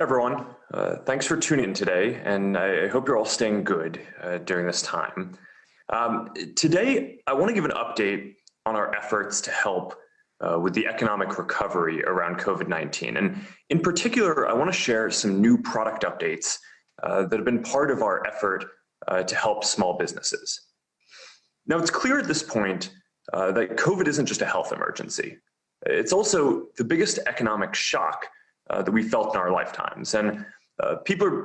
everyone. Thanks for tuning in today, and I hope you're all staying good during this time. Today, I want to give an update on our efforts to help with the economic recovery around COVID-19. And in particular, I want to share some new product updates that have been part of our effort to help small businesses. Now, it's clear at this point that COVID isn't just a health emergency. It's also the biggest economic shock that we felt in our lifetimes. And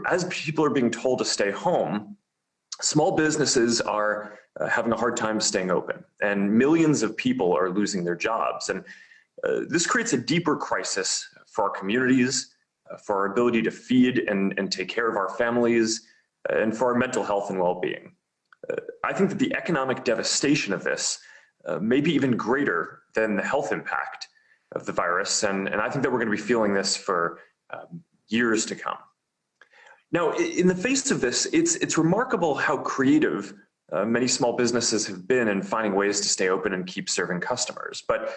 as people are being told to stay home, small businesses are having a hard time staying open, and millions of people are losing their jobs. And this creates a deeper crisis for our communities, for our ability to feed and take care of our families, and for our mental health and well-being. I think that the economic devastation of this may be even greater than the health impact of the virus, and I think that we're going to be feeling this for years to come. Now, in the face of this, it's remarkable how creative many small businesses have been in finding ways to stay open and keep serving customers. But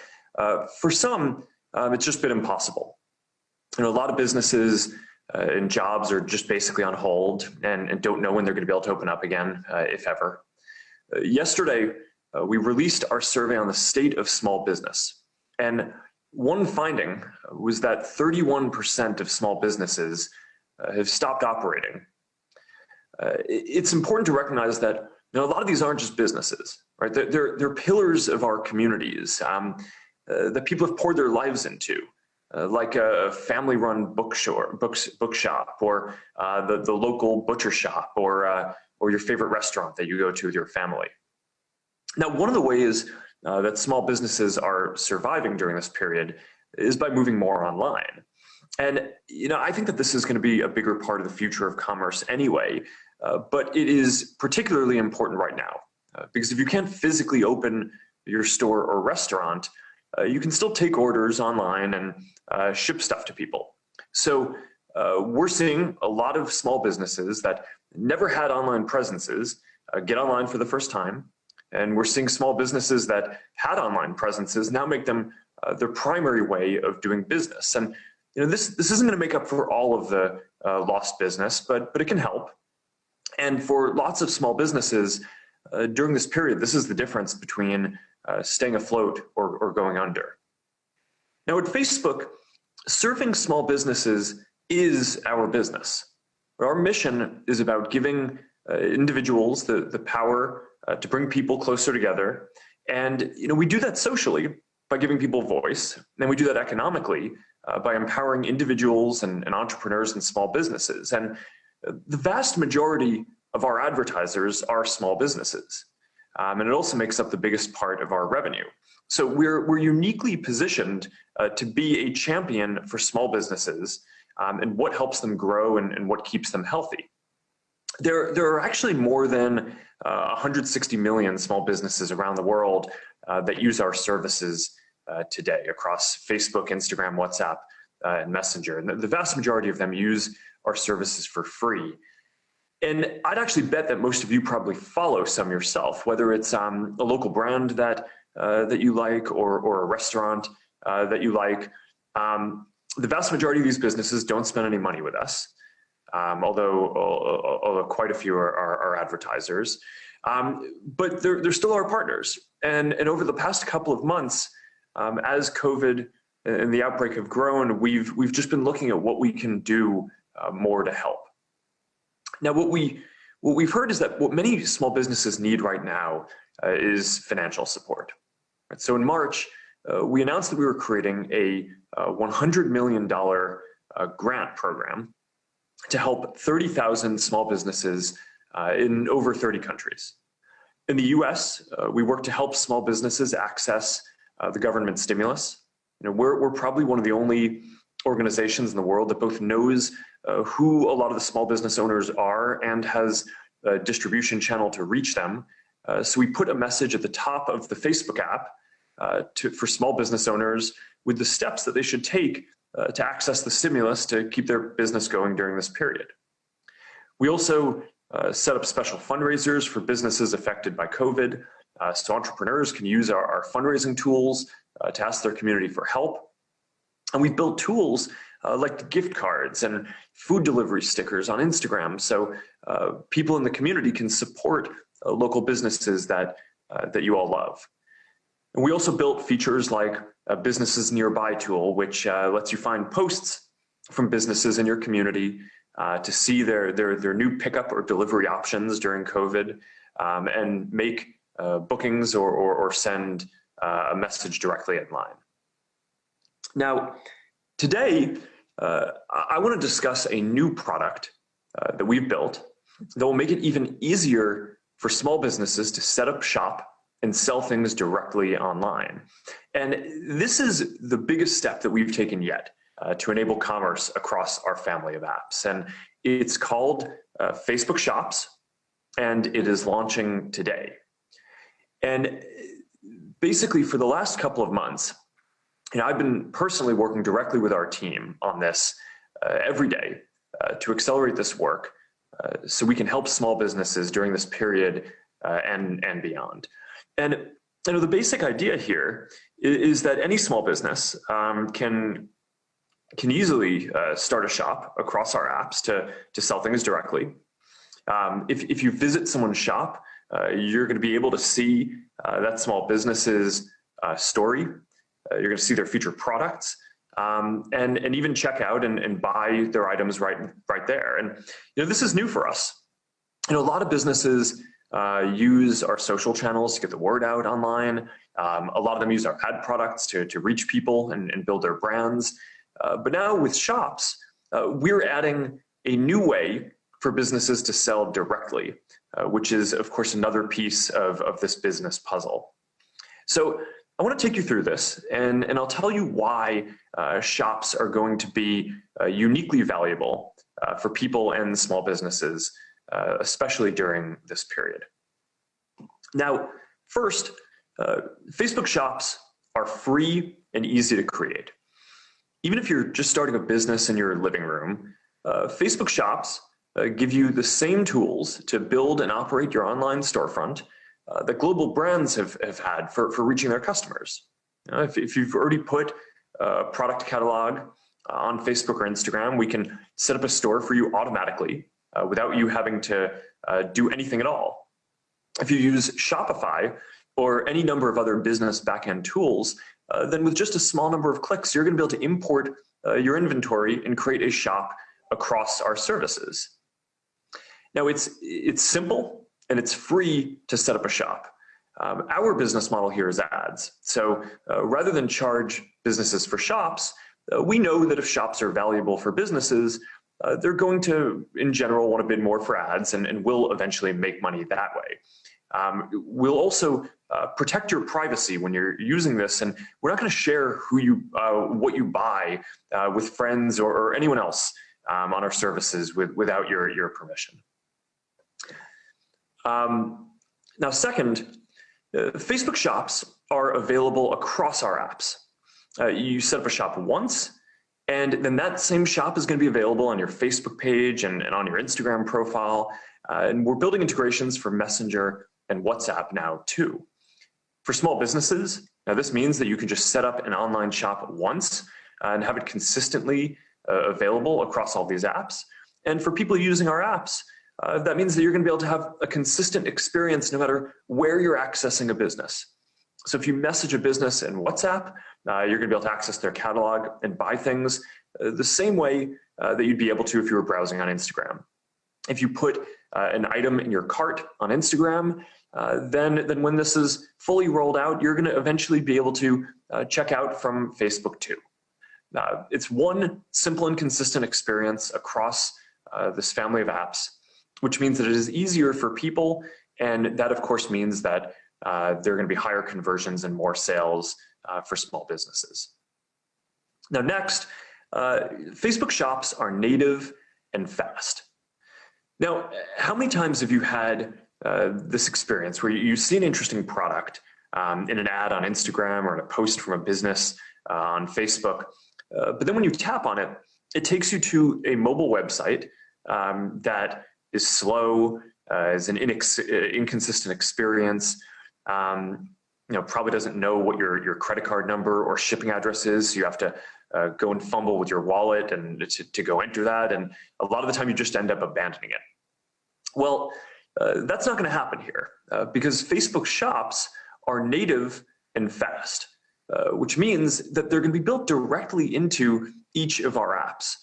for some, it's just been impossible. A lot of businesses and jobs are just basically on hold and don't know when they're going to be able to open up again, if ever. Yesterday, we released our survey on the state of small business. And one finding was that 31% of small businesses have stopped operating. It's important to recognize that a lot of these aren't just businesses, right? They're pillars of our communities that people have poured their lives into, like a family-run bookshop, or the local butcher shop, or your favorite restaurant that you go to with your family. Now, one of the ways that small businesses are surviving during this period is by moving more online. And I think that this is going to be a bigger part of the future of commerce anyway, but it is particularly important right now, because if you can't physically open your store or restaurant, you can still take orders online and ship stuff to people. So we're seeing a lot of small businesses that never had online presences get online for the first time. And we're seeing small businesses that had online presences now make them their primary way of doing business. And this isn't going to make up for all of the lost business, but it can help. And for lots of small businesses during this period, this is the difference between staying afloat or going under. Now at Facebook, serving small businesses is our business. Our mission is about giving individuals the power to bring people closer together. And we do that socially by giving people voice. And we do that economically by empowering individuals and entrepreneurs and small businesses. And the vast majority of our advertisers are small businesses. And it also makes up the biggest part of our revenue. So we're uniquely positioned to be a champion for small businesses and what helps them grow and what keeps them healthy. There are actually more than 160 million small businesses around the world that use our services today across Facebook, Instagram, WhatsApp, and Messenger. And the vast majority of them use our services for free. And I'd actually bet that most of you probably follow some yourself, whether it's a local brand that you like or a restaurant that you like. The vast majority of these businesses don't spend any money with us. Although quite a few are advertisers, but they're still our partners. And over the past couple of months, as COVID and the outbreak have grown, we've just been looking at what we can do more to help. Now, what we've heard is that what many small businesses need right now is financial support. So in March, we announced that we were creating a $100 million grant program to help 30,000 small businesses in over 30 countries. In the US, we work to help small businesses access the government stimulus. We're probably one of the only organizations in the world that both knows who a lot of the small business owners are and has a distribution channel to reach them. So we put a message at the top of the Facebook app for small business owners with the steps that they should take to access the stimulus to keep their business going during this period. We also set up special fundraisers for businesses affected by COVID, so entrepreneurs can use our fundraising tools to ask their community for help. And we've built tools like gift cards and food delivery stickers on Instagram, so people in the community can support local businesses that you all love. And we also built features like a businesses nearby tool, which lets you find posts from businesses in your community to see their new pickup or delivery options during COVID, and make bookings or send a message directly online. Now, today, I want to discuss a new product that we've built that will make it even easier for small businesses to set up shop and sell things directly online. And this is the biggest step that we've taken yet to enable commerce across our family of apps. And it's called Facebook Shops, and it is launching today. And basically, for the last couple of months, I've been personally working directly with our team on this every day to accelerate this work so we can help small businesses during this period and beyond. And the basic idea here is that any small business can easily start a shop across our apps to sell things directly. If you visit someone's shop, you're going to be able to see that small business's story. You're going to see their featured products, and even check out and buy their items right there. And this is new for us. A lot of businesses use our social channels to get the word out online. A lot of them use our ad products to reach people and build their brands. But now with shops, we're adding a new way for businesses to sell directly, which is, of course, another piece of this business puzzle. So I want to take you through this, and I'll tell you why shops are going to be uniquely valuable for people and small businesses, especially during this period. Now, first, Facebook Shops are free and easy to create. Even if you're just starting a business in your living room, Facebook Shops give you the same tools to build and operate your online storefront that global brands have had for reaching their customers. If you've already put a product catalog on Facebook or Instagram, we can set up a store for you automatically without you having to do anything at all. If you use Shopify or any number of other business backend tools, then with just a small number of clicks, you're going to be able to import your inventory and create a shop across our services. Now, it's simple and it's free to set up a shop. Our business model here is ads. So rather than charge businesses for shops, we know that if shops are valuable for businesses, they're going to, in general, want to bid more for ads and will eventually make money that way. We'll also protect your privacy when you're using this, and we're not going to share what you buy with friends or anyone else on our services without your permission. Now, second, Facebook Shops are available across our apps. You set up a shop once, and then that same shop is going to be available on your Facebook page and on your Instagram profile. And we're building integrations for Messenger and WhatsApp now too. For small businesses, now this means that you can just set up an online shop once and have it consistently available across all these apps. And for people using our apps, that means that you're going to be able to have a consistent experience no matter where you're accessing a business. So if you message a business in WhatsApp, you're going to be able to access their catalog and buy things the same way that you'd be able to if you were browsing on Instagram. If you put an item in your cart on Instagram, then when this is fully rolled out, you're going to eventually be able to check out from Facebook too. It's one simple and consistent experience across this family of apps, which means that it is easier for people, and that of course means that there are going to be higher conversions and more sales for small businesses. Now next, Facebook Shops are native and fast. Now, how many times have you had this experience where you see an interesting product in an ad on Instagram or in a post from a business on Facebook, but then when you tap on it, it takes you to a mobile website that is slow, is an inconsistent experience, probably doesn't know what your credit card number or shipping address is, so you have to go and fumble with your wallet and to go enter that, and a lot of the time you just end up abandoning it. Well, that's not going to happen here because Facebook Shops are native and fast, which means that they're going to be built directly into each of our apps.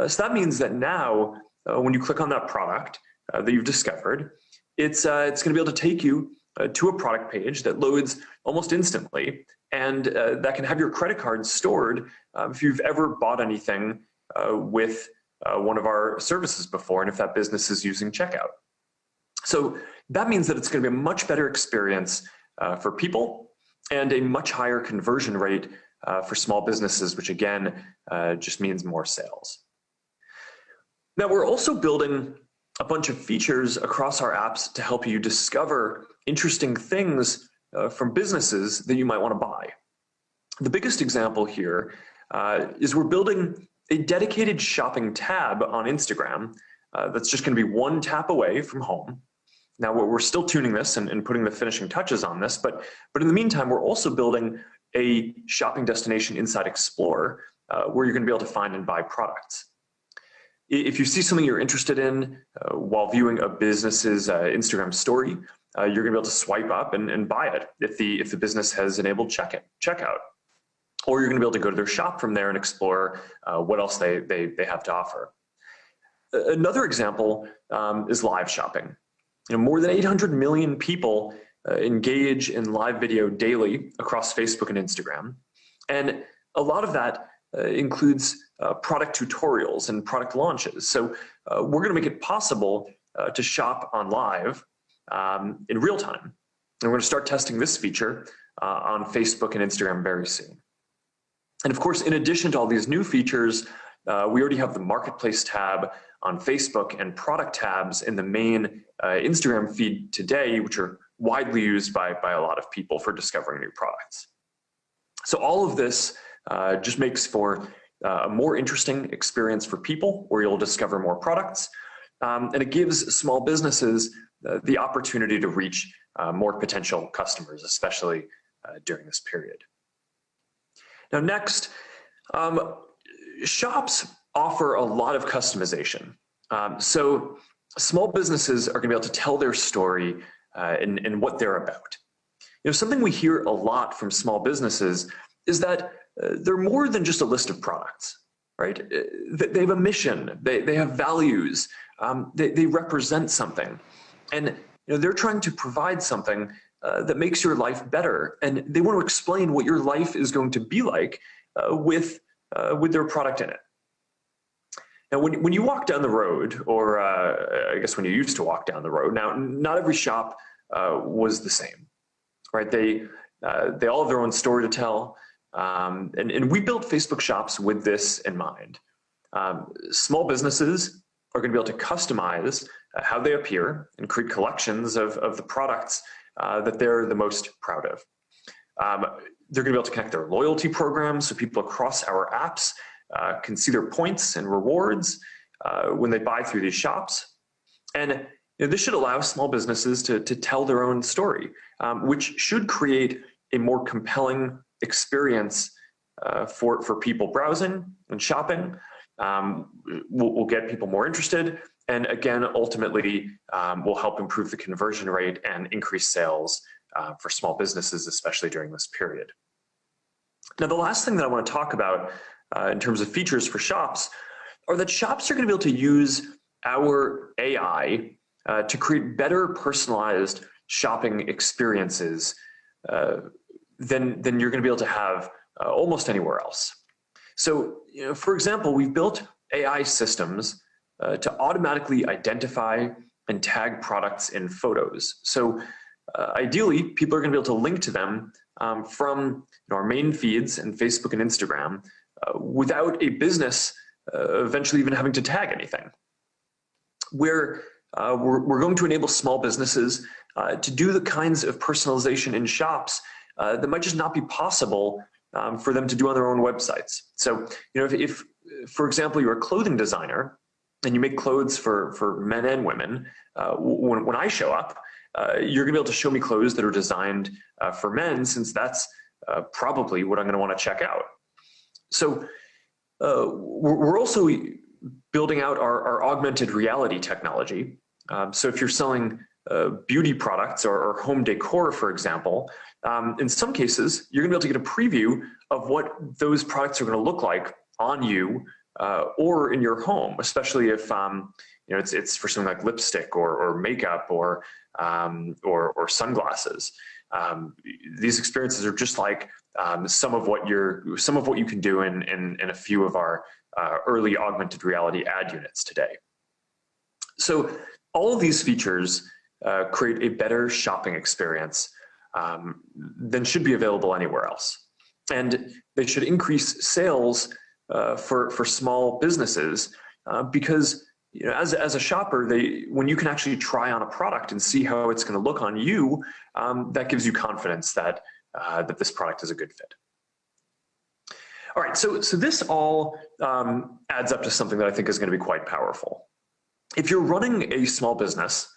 So that means that now, when you click on that product that you've discovered, it's going to be able to take you to a product page that loads almost instantly, and that can have your credit card stored if you've ever bought anything with one of our services before, and if that business is using checkout. So that means that it's going to be a much better experience for people and a much higher conversion rate for small businesses, which again just means more sales. Now, we're also building a bunch of features across our apps to help you discover interesting things from businesses that you might want to buy. The biggest example here is we're building a dedicated shopping tab on Instagram that's just going to be one tap away from home. Now, we're still tuning this and putting the finishing touches on this, but in the meantime, we're also building a shopping destination inside Explore where you're going to be able to find and buy products. If you see something you're interested in while viewing a business's Instagram story, you're going to be able to swipe up and buy it if the business has enabled checkout. Or you're going to be able to go to their shop from there and explore what else they have to offer. Another example is live shopping. More than 800 million people engage in live video daily across Facebook and Instagram. And a lot of that includes product tutorials and product launches. So we're going to make it possible to shop on live in real time. And we're going to start testing this feature on Facebook and Instagram very soon. And of course, in addition to all these new features, we already have the Marketplace tab on Facebook and product tabs in the main Instagram feed today, which are widely used by a lot of people for discovering new products. So all of this just makes for a more interesting experience for people where you'll discover more products. And it gives small businesses the opportunity to reach more potential customers, especially during this period. Now next, shops offer a lot of customization. So small businesses are going to be able to tell their story and what they're about. Something we hear a lot from small businesses is that they're more than just a list of products, right? They have a mission, they have values, they represent something. And they're trying to provide something that makes your life better. And they want to explain what your life is going to be like with their product in it. Now, when you walk down the road, or I guess when you used to walk down the road, now not every shop was the same, right? They all have their own story to tell. And we built Facebook shops with this in mind. Small businesses are going to be able to customize how they appear and create collections of the products that they're the most proud of. They're going to be able to connect their loyalty programs so people across our apps can see their points and rewards when they buy through these shops. And this should allow small businesses to tell their own story, which should create a more compelling experience for people browsing and shopping. We'll get people more interested, and again, ultimately, will help improve the conversion rate and increase sales for small businesses, especially during this period. Now, the last thing that I want to talk about in terms of features for shops are that shops are going to be able to use our AI to create better personalized shopping experiences than you're going to be able to have almost anywhere else. So, for example, we've built AI systems to automatically identify and tag products in photos. So ideally, people are going to be able to link to them from our main feeds and Facebook and Instagram without a business eventually even having to tag anything. We're going to enable small businesses to do the kinds of personalization in shops that might just not be possible for them to do on their own websites. So, if for example, you're a clothing designer and you make clothes for men and women, when I show up, you're going to be able to show me clothes that are designed for men, since that's probably what I'm going to want to check out. So we're also building out our augmented reality technology. So if you're selling beauty products or home decor, for example, in some cases, you're gonna be able to get a preview of what those products are gonna look like on you or in your home, especially if it's for something like lipstick or makeup or sunglasses. These experiences are just like some of what you can do in a few of our early augmented reality ad units today. So all of these features create a better shopping experience than should be available anywhere else, and they should increase sales for small businesses because as a shopper, when you can actually try on a product and see how it's going to look on you, that gives you confidence that this product is a good fit. All right, so this all adds up to something that I think is going to be quite powerful. If you're running a small business,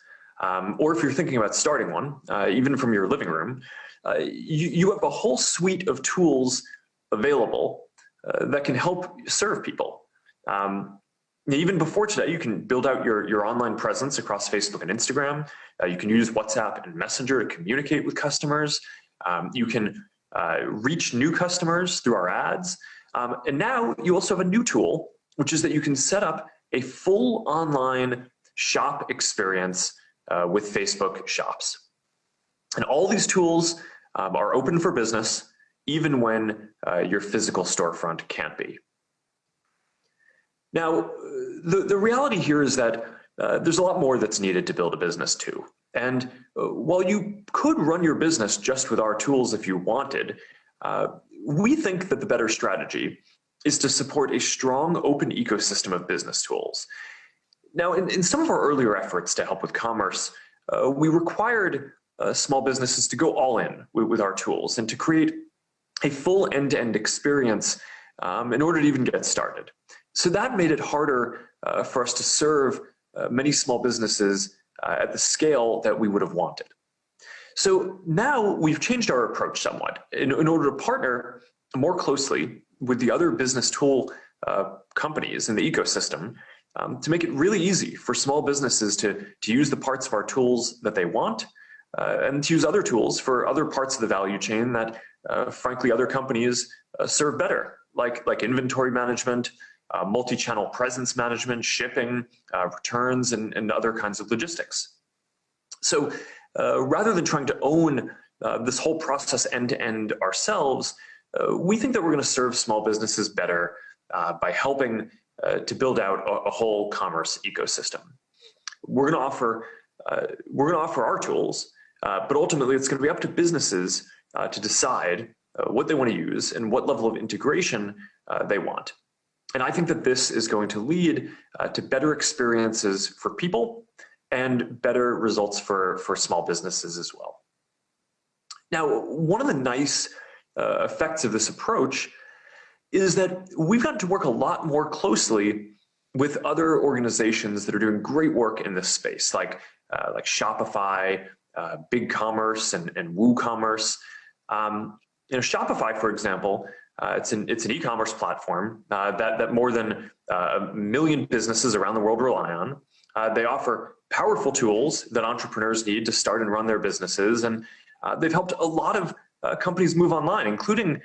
or if you're thinking about starting one, even from your living room, you have a whole suite of tools available that can help serve people. Even before today, you can build out your online presence across Facebook and Instagram. You can use WhatsApp and Messenger to communicate with customers. You can reach new customers through our ads. And now you also have a new tool, which is that you can set up a full online shop experience with Facebook Shops. And all these tools are open for business, even when your physical storefront can't be. Now, the reality here is that there's a lot more that's needed to build a business too. And while you could run your business just with our tools if you wanted, we think that the better strategy is to support a strong open ecosystem of business tools. Now, in some of our earlier efforts to help with commerce, we required small businesses to go all in with our tools and to create a full end-to-end experience in order to even get started. So that made it harder for us to serve many small businesses at the scale that we would have wanted. So now we've changed our approach somewhat in order to partner more closely with the other business tool companies in the ecosystem to make it really easy for small businesses to use the parts of our tools that they want and to use other tools for other parts of the value chain that, frankly, other companies serve better, like inventory management, multi-channel presence management, shipping, returns, and other kinds of logistics. So rather than trying to own this whole process end-to-end ourselves, we think that we're going to serve small businesses better by helping to build out a whole commerce ecosystem. We're going to offer our tools, but ultimately it's going to be up to businesses to decide what they want to use and what level of integration they want. And I think that this is going to lead to better experiences for people and better results for small businesses as well. Now, one of the nice effects of this approach is that we've gotten to work a lot more closely with other organizations that are doing great work in this space, like Shopify, BigCommerce, and WooCommerce. Shopify, for example, it's an e-commerce platform that more than 1 million businesses around the world rely on. They offer powerful tools that entrepreneurs need to start and run their businesses, and they've helped a lot of companies move online, including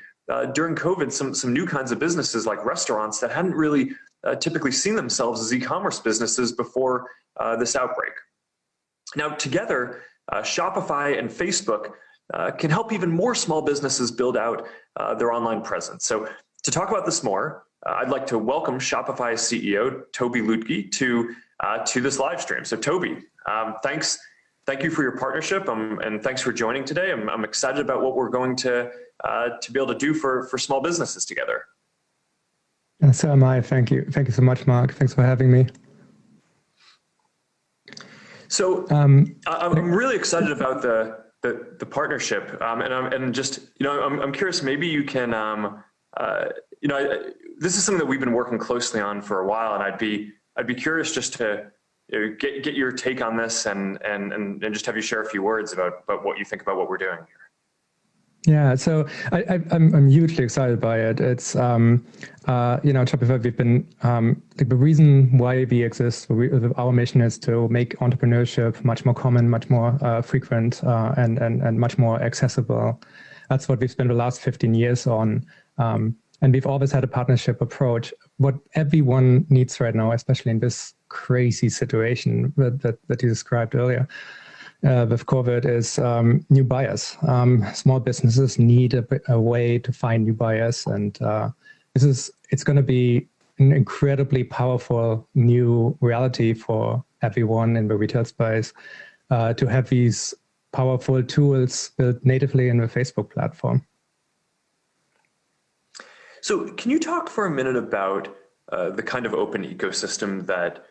during COVID, some new kinds of businesses like restaurants that hadn't really typically seen themselves as e-commerce businesses before this outbreak. Now, together, Shopify and Facebook can help even more small businesses build out their online presence. So to talk about this more, I'd like to welcome Shopify CEO Toby Lutke to this live stream. So Toby, thank you for your partnership, and thanks for joining today. I'm excited about what we're going to be able to do for small businesses together. And so am I. Thank you. Thank you so much, Mark. Thanks for having me. So I'm really excited about the partnership, and I'm curious. Maybe you can, this is something that we've been working closely on for a while, and I'd be curious just to get your take on this and just have you share a few words about what you think about what we're doing here. Yeah, so I'm hugely excited by it. It's Shopify. We've been the reason why we exist. Our mission is to make entrepreneurship much more common, much more frequent, and much more accessible. That's what we've spent the last 15 years on, and we've always had a partnership approach. What everyone needs right now, especially in this crazy situation that you described earlier, with COVID, is new buyers. Small businesses need a way to find new buyers, and it's going to be an incredibly powerful new reality for everyone in the retail space to have these powerful tools built natively in the Facebook platform. So can you talk for a minute about the kind of open ecosystem that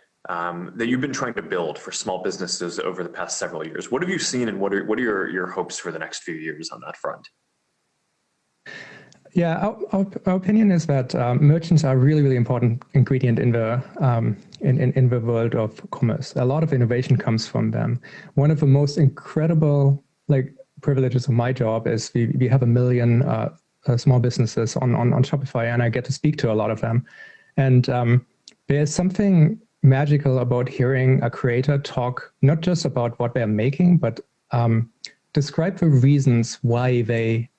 you've been trying to build for small businesses over the past several years? What have you seen, and what are your hopes for the next few years on that front? Yeah, our opinion is that merchants are a really, really important ingredient in the world of commerce. A lot of innovation comes from them. One of the most incredible privileges of my job is we have 1 million small businesses on Shopify, and I get to speak to a lot of them. And there's something magical about hearing a creator talk not just about what they're making, but describe the reasons why they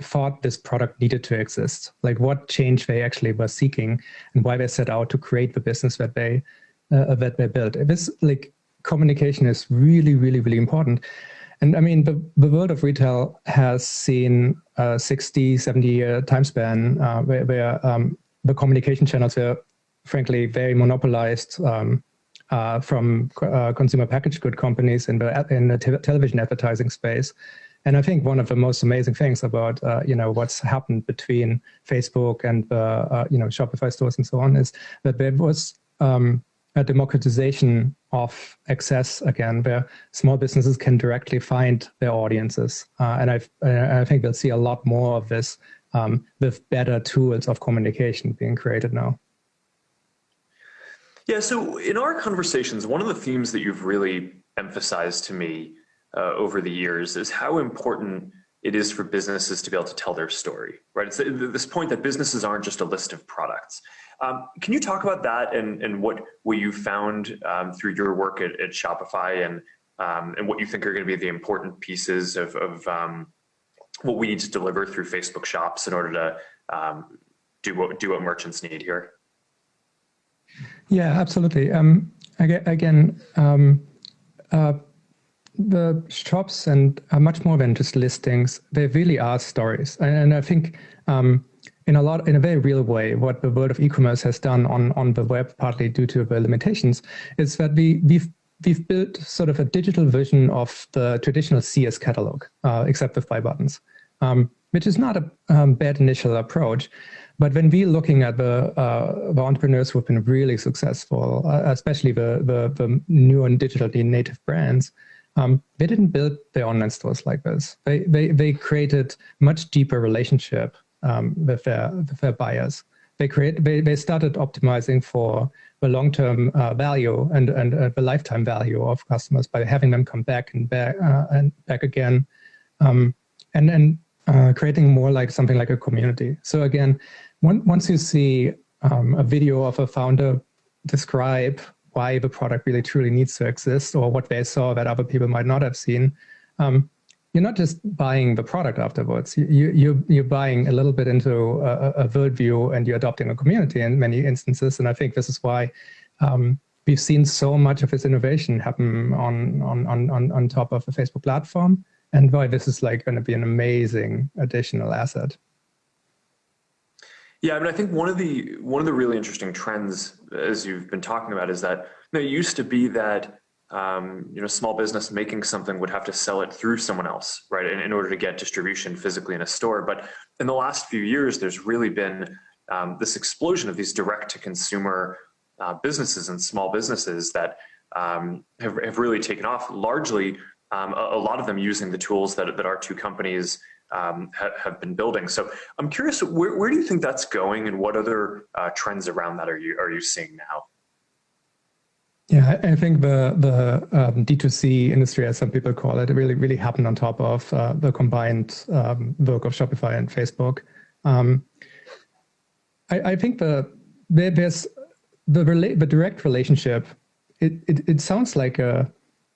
thought this product needed to exist, like what change they actually were seeking and why they set out to create the business that they built. This communication is really, really, really important. And I mean, the world of retail has seen a 60, 70-year time span where the communication channels are frankly very monopolized from consumer packaged good companies in the television advertising space. And I think one of the most amazing things about what's happened between Facebook and Shopify stores and so on is that there was a democratization of access again, where small businesses can directly find their audiences. And I think we'll see a lot more of this with better tools of communication being created now. Yeah, so in our conversations, one of the themes that you've really emphasized to me over the years is how important it is for businesses to be able to tell their story, right? It's this point that businesses aren't just a list of products. Can you talk about that and what you found through your work at Shopify and what you think are going to be the important pieces of what we need to deliver through Facebook Shops in order to do what merchants need here? Yeah, absolutely. The shops are much more than just listings. They really are stories. And I think in a very real way, what the world of e-commerce has done on the web, partly due to the limitations, is that we've built sort of a digital version of the traditional CS catalog, except with buy buttons, which is not a bad initial approach. But when we're looking at the entrepreneurs who have been really successful, especially the new and digitally native brands, they didn't build their online stores like this. They created much deeper relationship with their buyers. They started optimizing for the long-term value and the lifetime value of customers by having them come back and back again, and creating more like something like a community. So again, once you see a video of a founder describe why the product really truly needs to exist or what they saw that other people might not have seen, you're not just buying the product afterwards. You're buying a little bit into a worldview, and you're adopting a community in many instances. And I think this is why we've seen so much of this innovation happen on top of the Facebook platform, and why this is going to be an amazing additional asset. Yeah, I mean, I think one of the really interesting trends, as you've been talking about, is that it used to be that small business making something would have to sell it through someone else, right, in order to get distribution physically in a store. But in the last few years, there's really been this explosion of these direct-to-consumer businesses and small businesses that have really taken off. Largely, a lot of them using the tools that our two companies have been building. So I'm curious, where do you think that's going, and what other trends around that are you seeing now? Yeah, I think the D2C industry, as some people call it, really happened on top of the combined work of Shopify and Facebook. I think there's the direct relationship. It sounds like a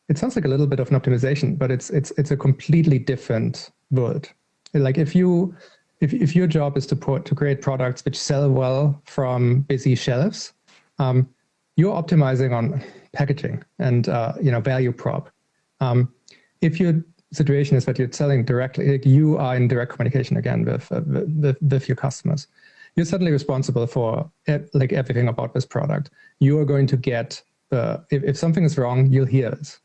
little bit of an optimization, but it's a completely different world. Like if your job is to create products which sell well from busy shelves, you're optimizing on packaging and value prop. If your situation is that you're selling directly, like you are in direct communication again with your customers, you're suddenly responsible for like everything about this product. You are going to get if something is wrong, you'll hear it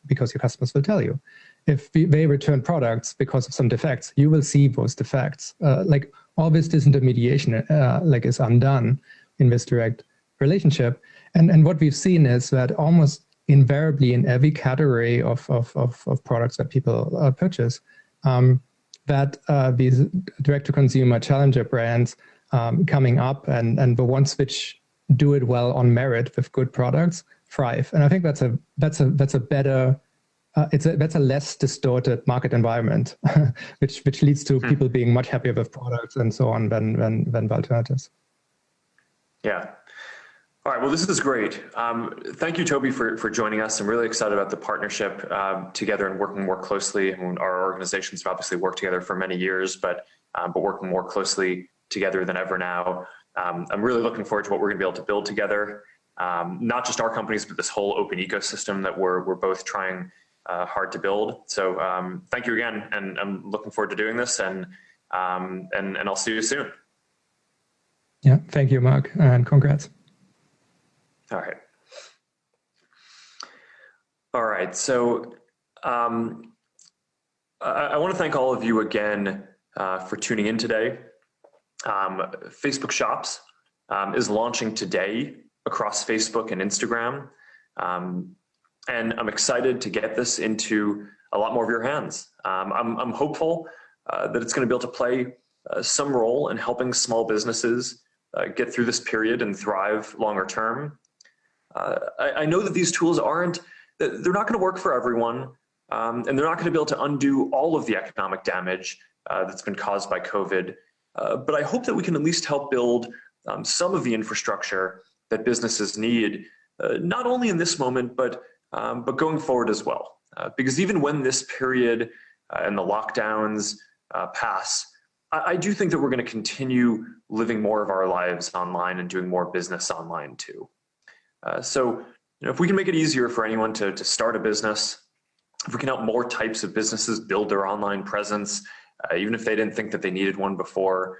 because your customers will tell you. If they return products because of some defects, you will see those defects. Like all this disintermediation is undone in this direct relationship. And what we've seen is that almost invariably in every category of products that people purchase, that these direct-to-consumer challenger brands coming up and the ones which do it well on merit with good products thrive. And I think that's a better that's a less distorted market environment, which leads to people being much happier with products and so on than the alternatives. Yeah. All right. Well, this is great. Thank you, Toby, for joining us. I'm really excited about the partnership together and working more closely. Our organizations have obviously worked together for many years, but working more closely together than ever now. I'm really looking forward to what we're going to be able to build together. Not just our companies, but this whole open ecosystem that we're both trying hard to build. So thank you again, and I'm looking forward to doing this. And I'll see you soon. Yeah. Thank you, Mark, and congrats. All right. All right. So I want to thank all of you again for tuning in today. Facebook Shops is launching today across Facebook and Instagram. And I'm excited to get this into a lot more of your hands. I'm hopeful that it's going to be able to play some role in helping small businesses get through this period and thrive longer term. I know that these tools they're not going to work for everyone, and they're not going to be able to undo all of the economic damage that's been caused by COVID. But I hope that we can at least help build some of the infrastructure that businesses need, not only in this moment, but going forward as well. Because even when this period and the lockdowns pass, I do think that we're going to continue living more of our lives online and doing more business online too. So if we can make it easier for anyone to start a business, if we can help more types of businesses build their online presence, even if they didn't think that they needed one before,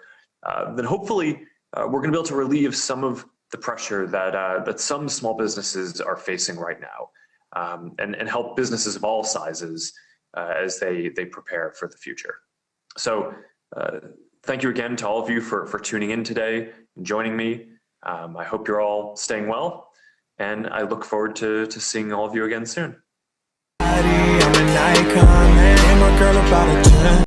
then hopefully we're going to be able to relieve some of the pressure that some small businesses are facing right now, and help businesses of all sizes as they prepare for the future. So thank you again to all of you for tuning in today and joining me. I hope you're all staying well, and I look forward to seeing all of you again soon.